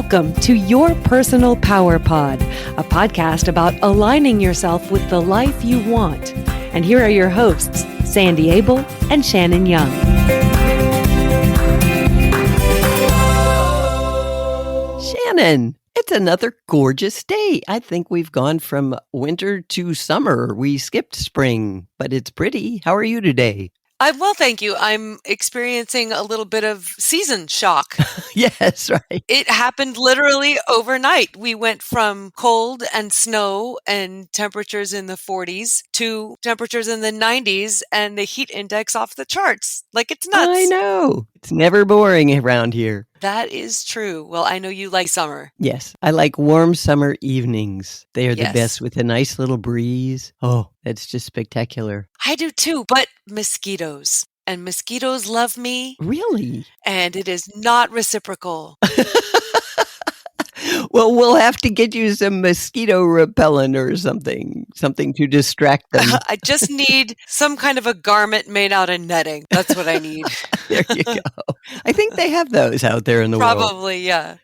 Welcome to Your Personal Power Pod, a podcast about aligning yourself with the life you want. And here are your hosts, Sandy Abel and Shannon Young. Shannon, it's another gorgeous day. I think we've gone from winter to summer. We skipped spring, but it's pretty. How are you today? I'm well, thank you. I'm experiencing a little bit of season shock. Yes, right. It happened literally overnight. We went from cold and snow and temperatures in the 40s to temperatures in the 90s and the heat index off the charts. Like, it's nuts. I know. It's never boring around here. That is true. Well, I know you like summer. Yes, I like warm summer evenings. They are the Yes. best with a nice little breeze. Oh, that's just spectacular. I do too, but mosquitoes. And mosquitoes love me, Really? and it is not reciprocal. Well, we'll have to get you some mosquito repellent or something to distract them. I just need some kind of a garment made out of netting. That's what I need. There you go. I think they have those out there in the world. Probably, yeah.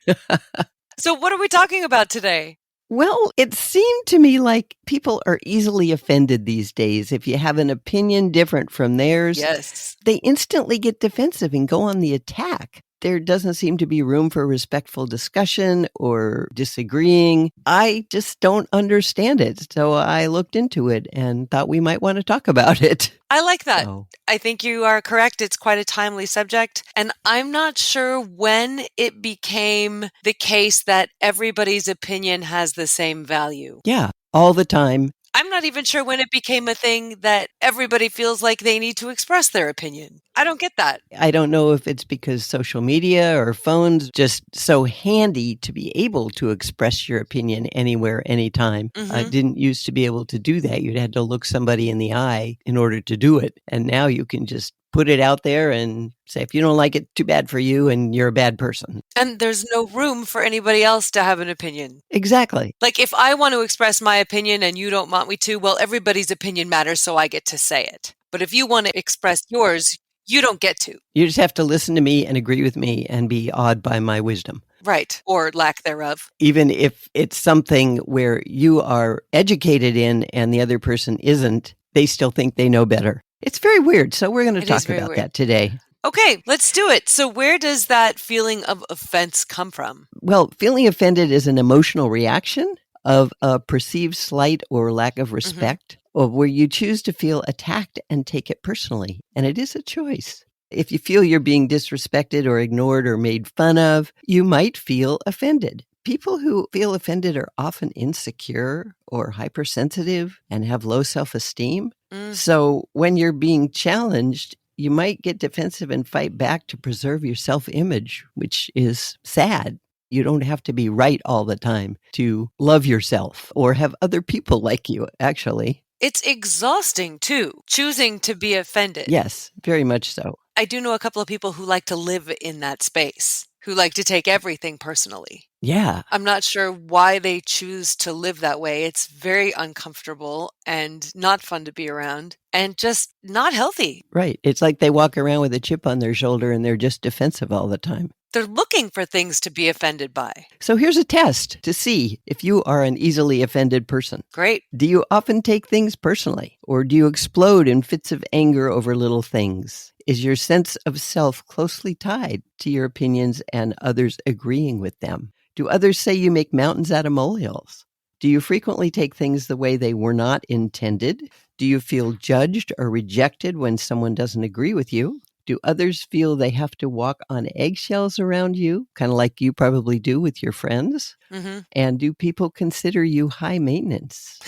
So what are we talking about today? Well, it seemed to me like people are easily offended these days. If you have an opinion different from theirs, Yes. they instantly get defensive and go on the attack. There doesn't seem to be room for respectful discussion or disagreeing. I just don't understand it. So I looked into it and thought we might want to talk about it. I like that. So, I think you are correct. It's quite a timely subject. And I'm not sure when it became the case that everybody's opinion has the same value. yeah, all the time. I'm not even sure when it became a thing that everybody feels like they need to express their opinion. I don't get that. I don't know if it's because social media or phones just so handy to be able to express your opinion anywhere, anytime. I Mhm. didn't used to be able to do that. You'd had to look somebody in the eye in order to do it. And now you can just put it out there and say, if you don't like it, too bad for you and you're a bad person. And there's no room for anybody else to have an opinion. Exactly. Like, if I want to express my opinion and you don't want me to, well, everybody's opinion matters, so I get to say it. But if you want to express yours, you don't get to. You just have to listen to me and agree with me and be awed by my wisdom. Right. Or lack thereof. Even if it's something where you are educated in and the other person isn't, they still think they know better. It's very weird. So we're going to It is talk very about weird. that today. Okay, let's do it. So where does that feeling of offense come from? Well, feeling offended is an emotional reaction of a perceived slight or lack of respect, or where you choose to feel attacked and take it personally. And it is a choice. If you feel you're being disrespected or ignored or made fun of, you might feel offended. People who feel offended are often insecure or hypersensitive and have low self-esteem. Mm. So when you're being challenged, you might get defensive and fight back to preserve your self-image, which is sad. You don't have to be right all the time to love yourself or have other people like you, actually. It's exhausting, too, choosing to be offended. Yes, very much so. I do know a couple of people who like to live in that space, who like to take everything personally. Yeah, I'm not sure why they choose to live that way. It's very uncomfortable and not fun to be around and just not healthy. right. It's like they walk around with a chip on their shoulder and they're just defensive all the time. They're looking for things to be offended by. So here's a test to see if you are an easily offended person. Great. Do you often take things personally, or do you explode in fits of anger over little things? Is your sense of self closely tied to your opinions and others agreeing with them? Do others say you make mountains out of molehills? Do you frequently take things the way they were not intended? Do you feel judged or rejected when someone doesn't agree with you? Do others feel they have to walk on eggshells around you, kind of like you probably do with your friends? Hmm. And do people consider you high maintenance?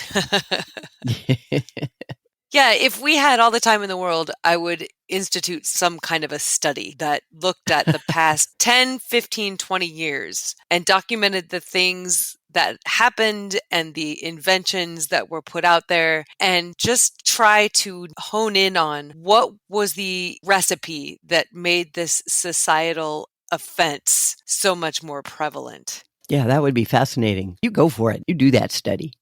Yeah, if we had all the time in the world, I would institute some kind of a study that looked at the past 10, 15, 20 years and documented the things that happened and the inventions that were put out there and just try to hone in on what was the recipe that made this societal offense so much more prevalent. Yeah, that would be fascinating. You go for it. You do that study.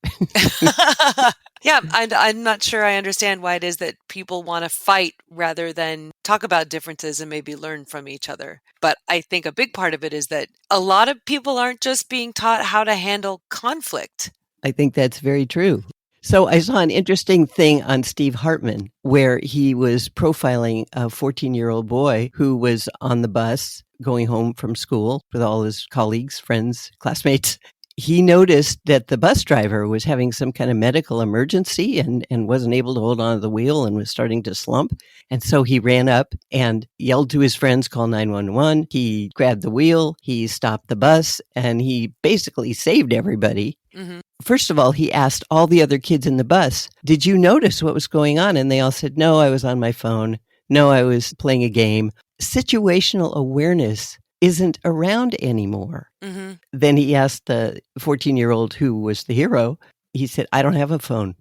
Yeah, I'm not sure I understand why it is that people want to fight rather than talk about differences and maybe learn from each other. But I think a big part of it is that a lot of people aren't just being taught how to handle conflict. I think that's very true. So I saw an interesting thing on Steve Hartman where he was profiling a 14-year-old boy who was on the bus going home from school with all his colleagues, friends, classmates. He noticed that the bus driver was having some kind of medical emergency and wasn't able to hold on to the wheel and was starting to slump. And so he ran up and yelled to his friends, call 911. He grabbed the wheel, he stopped the bus, and he basically saved everybody. Mm-hmm. First of all, he asked all the other kids in the bus, did you notice what was going on? And they all said, no, I was on my phone. No, I was playing a game. Situational awareness isn't around anymore. Mm-hmm. Then he asked the 14-year-old who was the hero. He said, I don't have a phone.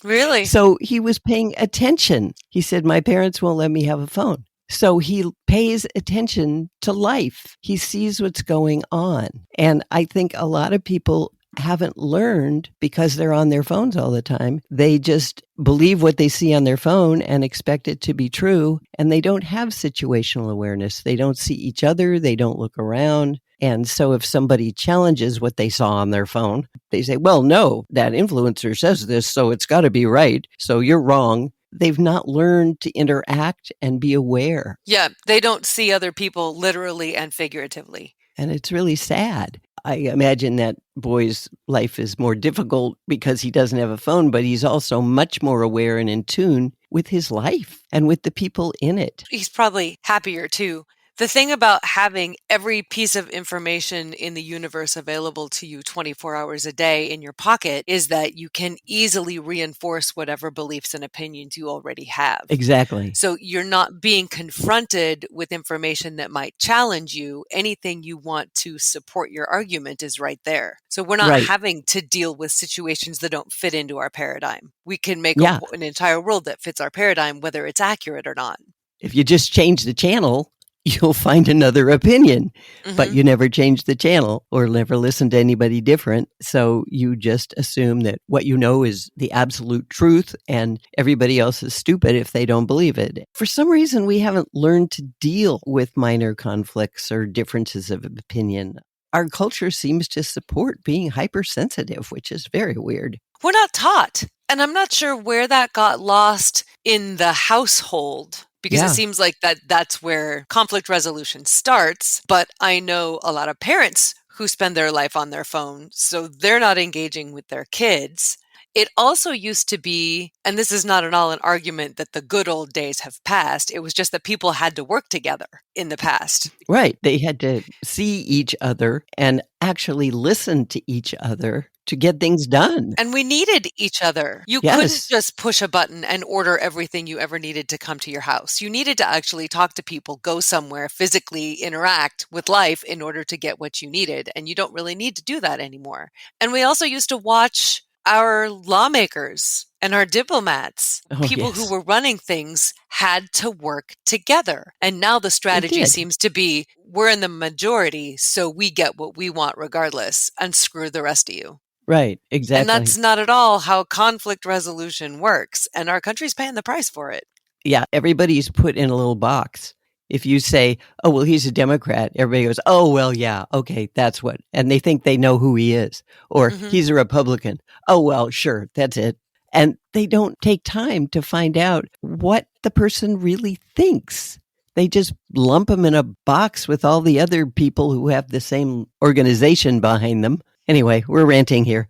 Really? So he was paying attention. He said, my parents won't let me have a phone. So he pays attention to life. He sees what's going on. And I think a lot of people haven't learned because they're on their phones all the time. They just believe what they see on their phone and expect it to be true. And they don't have situational awareness. They don't see each other. They don't look around. And so if somebody challenges what they saw on their phone, they say, well, no, that influencer says this, so it's got to be right. So you're wrong. They've not learned to interact and be aware. Yeah, they don't see other people literally and figuratively. And it's really sad. I imagine that boy's life is more difficult because he doesn't have a phone, but he's also much more aware and in tune with his life and with the people in it. He's probably happier too. The thing about having every piece of information in the universe available to you 24 hours a day in your pocket is that you can easily reinforce whatever beliefs and opinions you already have. Exactly. So you're not being confronted with information that might challenge you. Anything you want to support your argument is right there. So we're not having to deal with situations that don't fit into our paradigm. We can make an entire world that fits our paradigm, whether it's accurate or not. If you just change the channel, you'll find another opinion, but you never change the channel or never listen to anybody different. So you just assume that what you know is the absolute truth and everybody else is stupid if they don't believe it. For some reason, we haven't learned to deal with minor conflicts or differences of opinion. Our culture seems to support being hypersensitive, which is very weird. We're not taught. And I'm not sure where that got lost in the household. Because it seems like that's where conflict resolution starts. But I know a lot of parents who spend their life on their phone, so they're not engaging with their kids. It also used to be, and this is not at all an argument that the good old days have passed, it was just that people had to work together in the past. Right. They had to see each other and actually listen to each other to get things done. And we needed each other. You couldn't just push a button and order everything you ever needed to come to your house. You needed to actually talk to people, go somewhere, physically interact with life in order to get what you needed. And you don't really need to do that anymore. And we also used to watch our lawmakers and our diplomats, people who were running things, had to work together. And now the strategy seems to be, we're in the majority, so we get what we want regardless, and screw the rest of you. Right, exactly. And that's not at all how conflict resolution works. And our country's paying the price for it. Yeah, everybody's put in a little box. If you say, oh, well, he's a Democrat, everybody goes, oh, well, yeah, okay, that's what. And they think they know who he is. Or he's a Republican. Oh, well, sure, that's it. And they don't take time to find out what the person really thinks. They just lump them in a box with all the other people who have the same organization behind them. Anyway, we're ranting here.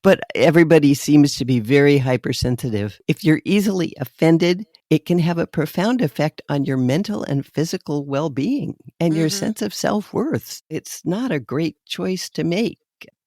But everybody seems to be very hypersensitive. If you're easily offended, it can have a profound effect on your mental and physical well-being and your sense of self-worth. It's not a great choice to make.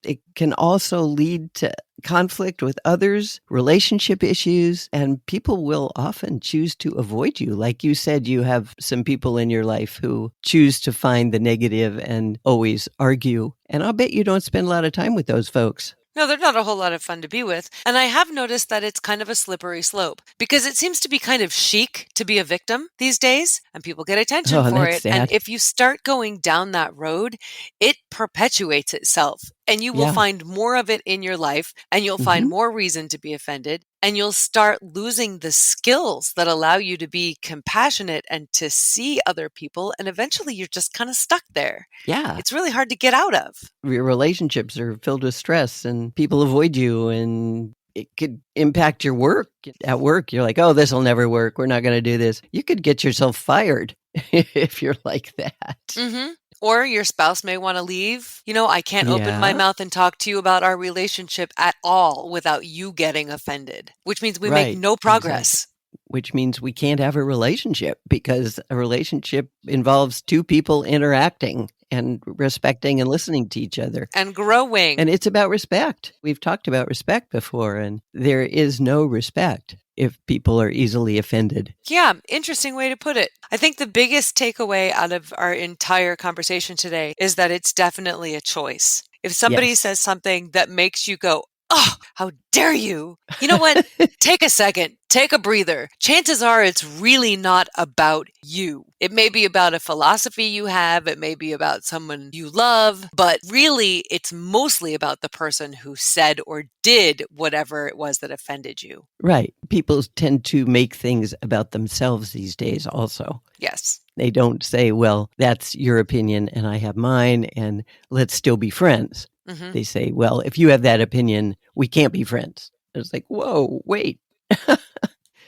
It can also lead to conflict with others, relationship issues, and people will often choose to avoid you. Like you said, you have some people in your life who choose to find the negative and always argue. And I'll bet you don't spend a lot of time with those folks. No, they're not a whole lot of fun to be with. And I have noticed that it's kind of a slippery slope because it seems to be kind of chic to be a victim these days and people get attention Oh, for that's it. And sad. if you start going down that road, it perpetuates itself and you will Yeah. find more of it in your life and you'll find Hmm. more reason to be offended and you'll start losing the skills that allow you to be compassionate and to see other people. And eventually you're just kind of stuck there. Yeah. It's really hard to get out of. Your relationships are filled with stress and people avoid you, and it could impact your work. At work, you're like, oh, this will never work. We're not going to do this. You could get yourself fired if you're like that. Mm-hmm. Or your spouse may want to leave. I can't open my Yeah. mouth and talk to you about our relationship at all without you getting offended, which means we make Right. no Exactly. progress. Which means we can't have a relationship because a relationship involves two people interacting and respecting and listening to each other. And growing. And it's about respect. We've talked about respect before, and there is no respect if people are easily offended. Yeah, interesting way to put it. I think the biggest takeaway out of our entire conversation today is that it's definitely a choice. If somebody Yes. says something that makes you go, oh, how dare you? You know what? Take a second, take a breather. Chances are it's really not about you. It may be about a philosophy you have. It may be about someone you love, but really it's mostly about the person who said or did whatever it was that offended you. Right. People tend to make things about themselves these days also. Yes. They don't say, well, that's your opinion and I have mine and let's still be friends. Mm-hmm. They say, well, if you have that opinion, we can't be friends. It's like, whoa, wait.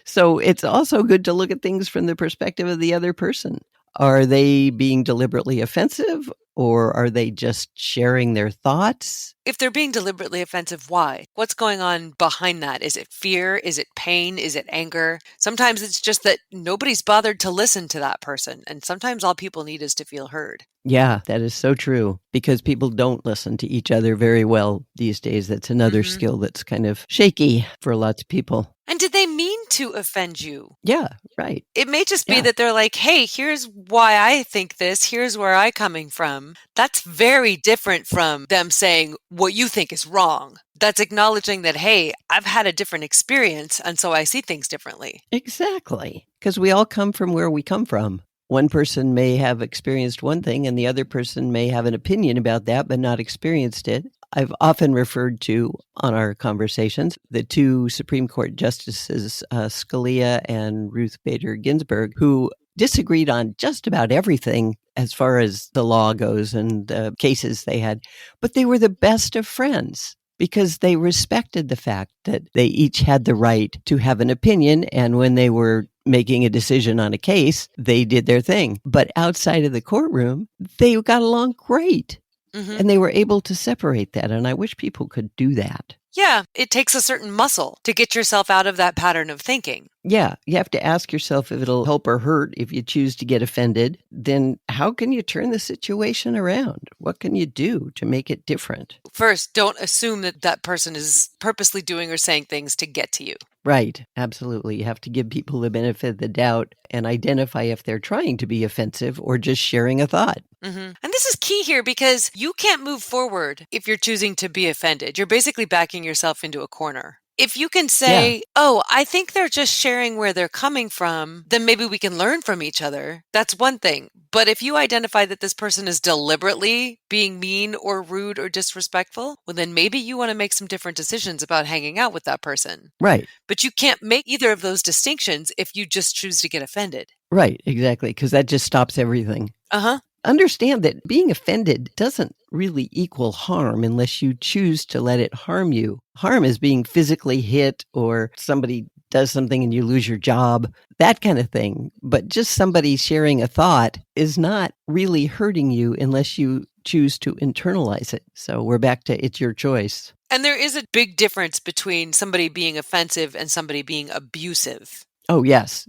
So it's also good to look at things from the perspective of the other person. Are they being deliberately offensive or are they just sharing their thoughts? If they're being deliberately offensive, why? What's going on behind that? Is it fear? Is it pain? Is it anger? Sometimes it's just that nobody's bothered to listen to that person. And sometimes all people need is to feel heard. Yeah, that is so true because people don't listen to each other very well these days. That's another skill that's kind of shaky for lots of people. And did they mean to offend you? Yeah, right. It may just be that they're like, hey, here's why I think this. Here's where I'm coming from. That's very different from them saying what you think is wrong. That's acknowledging that, hey, I've had a different experience, and so I see things differently. Exactly. Because we all come from where we come from. One person may have experienced one thing and the other person may have an opinion about that, but not experienced it. I've often referred to on our conversations the two Supreme Court justices, Scalia and Ruth Bader Ginsburg, who disagreed on just about everything as far as the law goes and the cases they had, but they were the best of friends because they respected the fact that they each had the right to have an opinion, and when they were making a decision on a case, they did their thing. But outside of the courtroom, they got along great. Mm-hmm. And they were able to separate that. And I wish people could do that. Yeah, it takes a certain muscle to get yourself out of that pattern of thinking. Yeah, you have to ask yourself if it'll help or hurt. If you choose to get offended, then how can you turn the situation around? What can you do to make it different? First, don't assume that that person is purposely doing or saying things to get to you. Right, absolutely. You have to give people the benefit of the doubt and identify if they're trying to be offensive or just sharing a thought. Mm-hmm. And this is key here because you can't move forward if you're choosing to be offended. You're basically backing yourself into a corner. If you can say, oh, I think they're just sharing where they're coming from, then maybe we can learn from each other. That's one thing. But if you identify that this person is deliberately being mean or rude or disrespectful, well, then maybe you want to make some different decisions about hanging out with that person. Right. But you can't make either of those distinctions if you just choose to get offended. Right, exactly, because that just stops everything. Uh-huh. Understand that being offended doesn't really equal harm unless you choose to let it harm you. Harm is being physically hit or somebody does something and you lose your job, that kind of thing. But just somebody sharing a thought is not really hurting you unless you choose to internalize it. So we're back to it's your choice. And there is a big difference between somebody being offensive and somebody being abusive. Oh, yes.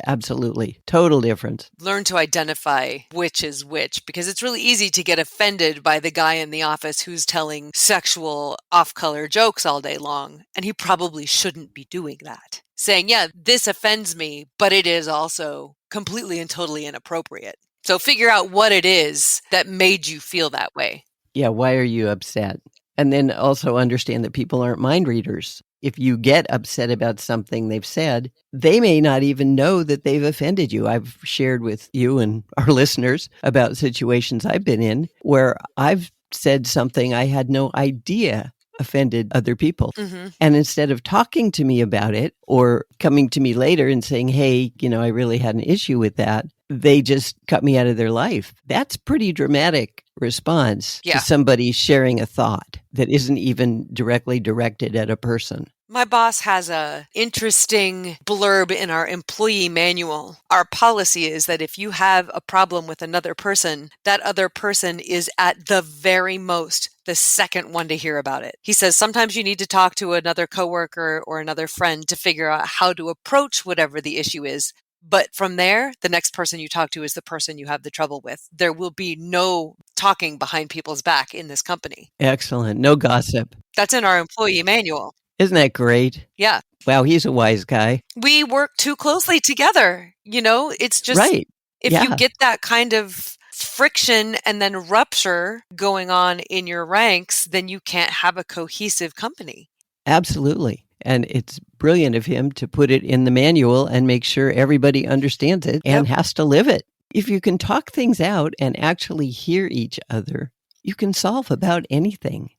Absolutely. Total difference. Learn to identify which is which, because it's really easy to get offended by the guy in the office who's telling sexual off-color jokes all day long. And he probably shouldn't be doing that. Saying, yeah, this offends me, but it is also completely and totally inappropriate. So figure out what it is that made you feel that way. Yeah, why are you upset? And then also understand that people aren't mind readers. If you get upset about something they've said, they may not even know that they've offended you. I've shared with you and our listeners about situations I've been in where I've said something I had no idea offended other people. Mm-hmm. And instead of talking to me about it or coming to me later and saying, hey, I really had an issue with that, they just cut me out of their life. That's pretty dramatic response Yeah. to somebody sharing a thought that isn't even directly directed at a person. My boss has a interesting blurb in our employee manual. Our policy is that if you have a problem with another person, that other person is at the very most the second one to hear about it. He says sometimes you need to talk to another coworker or another friend to figure out how to approach whatever the issue is. But from there, the next person you talk to is the person you have the trouble with. There will be no talking behind people's back in this company. Excellent. No gossip. That's in our employee manual. Isn't that great? Yeah. Wow, he's a wise guy. We work too closely together. It's just, right. If you get that kind of friction and then rupture going on in your ranks, then you can't have a cohesive company. Absolutely. And it's brilliant of him to put it in the manual and make sure everybody understands it and has to live it. If you can talk things out and actually hear each other, you can solve about anything.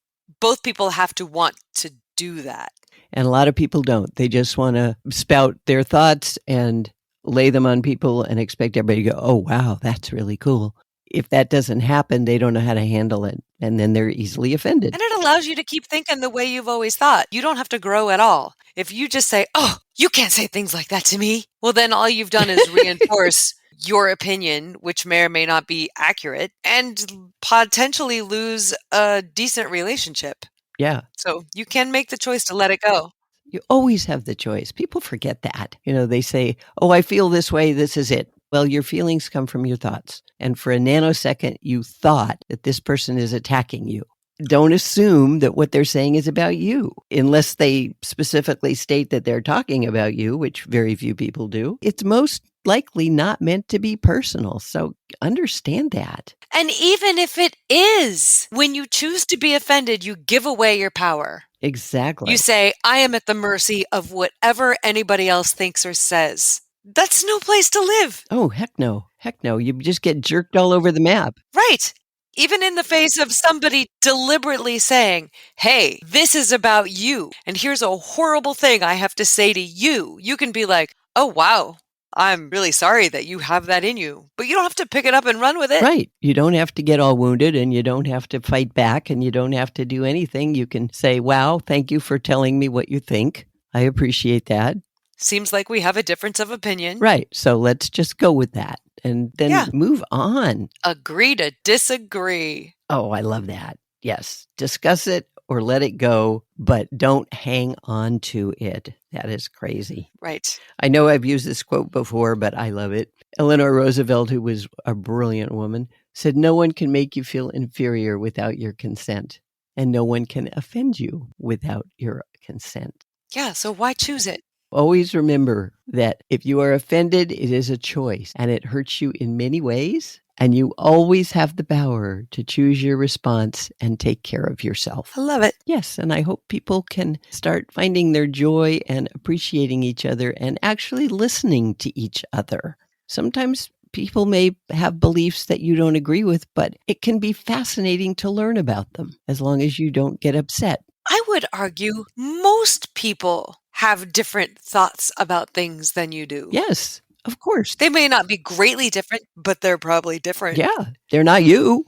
Both people have to want to do that. And a lot of people don't. They just want to spout their thoughts and lay them on people and expect everybody to go, oh, wow, that's really cool. If that doesn't happen, they don't know how to handle it. And then they're easily offended. And it allows you to keep thinking the way you've always thought. You don't have to grow at all. If you just say, oh, you can't say things like that to me. Well, then all you've done is reinforce your opinion, which may or may not be accurate, and potentially lose a decent relationship. Yeah. So you can make the choice to let it go. You always have the choice. People forget that. They say, oh, I feel this way. This is it. Well, your feelings come from your thoughts. And for a nanosecond, you thought that this person is attacking you. Don't assume that what they're saying is about you, unless they specifically state that they're talking about you, which very few people do. It's most likely not meant to be personal. So understand that. And even if it is, when you choose to be offended, you give away your power. Exactly. You say, I am at the mercy of whatever anybody else thinks or says. That's no place to live. Oh, heck no. Heck no. You just get jerked all over the map. Right. Even in the face of somebody deliberately saying, hey, this is about you, and here's a horrible thing I have to say to you, you can be like, oh, wow, I'm really sorry that you have that in you. But you don't have to pick it up and run with it. Right. You don't have to get all wounded, and you don't have to fight back, and you don't have to do anything. You can say, wow, thank you for telling me what you think. I appreciate that. Seems like we have a difference of opinion. Right. So let's just go with that and then move on. Agree to disagree. Oh, I love that. Yes. Discuss it or let it go, but don't hang on to it. That is crazy. Right. I know I've used this quote before, but I love it. Eleanor Roosevelt, who was a brilliant woman, said, no one can make you feel inferior without your consent, and no one can offend you without your consent. Yeah. So why choose it? Always remember that if you are offended, it is a choice and it hurts you in many ways. And you always have the power to choose your response and take care of yourself. I love it. Yes. And I hope people can start finding their joy and appreciating each other and actually listening to each other. Sometimes people may have beliefs that you don't agree with, but it can be fascinating to learn about them as long as you don't get upset. I would argue most people have different thoughts about things than you do. Yes, of course. They may not be greatly different, but they're probably different. Yeah, they're not you.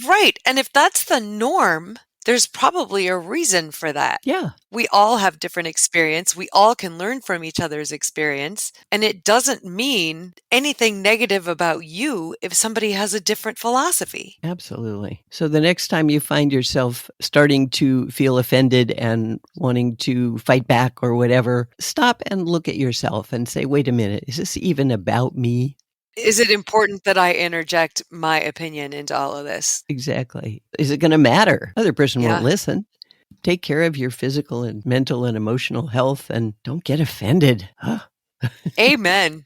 Right. And if that's the norm, there's probably a reason for that. Yeah. We all have different experience. We all can learn from each other's experience. And it doesn't mean anything negative about you if somebody has a different philosophy. Absolutely. So the next time you find yourself starting to feel offended and wanting to fight back or whatever, stop and look at yourself and say, wait a minute, is this even about me? Is it important that I interject my opinion into all of this? Exactly. Is it going to matter? Other person won't listen. Take care of your physical and mental and emotional health and don't get offended. Amen.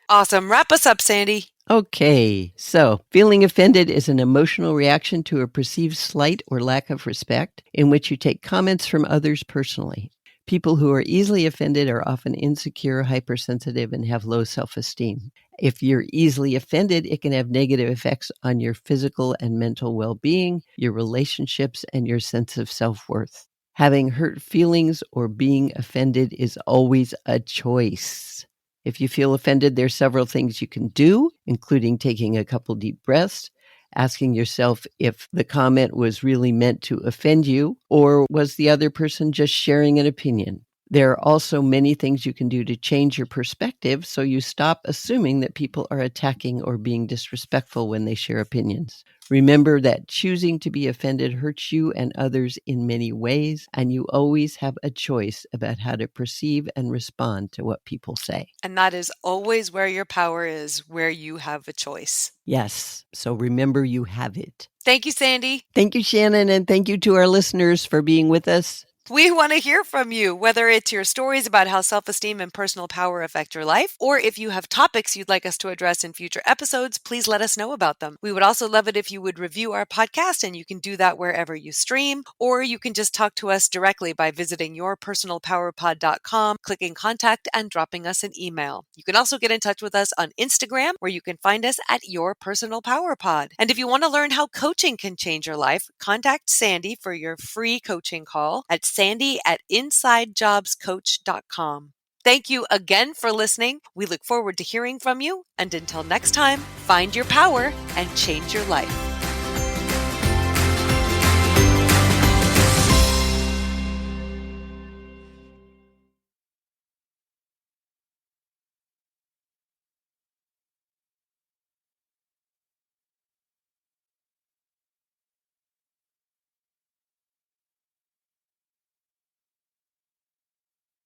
Awesome. Wrap us up, Sandy. Okay, so feeling offended is an emotional reaction to a perceived slight or lack of respect in which you take comments from others personally. People who are easily offended are often insecure, hypersensitive, and have low self-esteem. If you're easily offended, it can have negative effects on your physical and mental well-being, your relationships, and your sense of self-worth. Having hurt feelings or being offended is always a choice. If you feel offended, there are several things you can do, including taking a couple deep breaths, asking yourself if the comment was really meant to offend you, or was the other person just sharing an opinion. There are also many things you can do to change your perspective so you stop assuming that people are attacking or being disrespectful when they share opinions. Remember that choosing to be offended hurts you and others in many ways, and you always have a choice about how to perceive and respond to what people say. And that is always where your power is, where you have a choice. Yes, so remember you have it. Thank you, Sandy. Thank you, Shannon, and thank you to our listeners for being with us. We want to hear from you, whether it's your stories about how self-esteem and personal power affect your life, or if you have topics you'd like us to address in future episodes, please let us know about them. We would also love it if you would review our podcast, and you can do that wherever you stream, or you can just talk to us directly by visiting yourpersonalpowerpod.com, clicking contact, and dropping us an email. You can also get in touch with us on Instagram, where you can find us at Your Personal Power Pod. And if you want to learn how coaching can change your life, contact Sandy for your free coaching call at sandy@insidejobscoach.com. Thank you again for listening. We look forward to hearing from you. And until next time, find your power and change your life.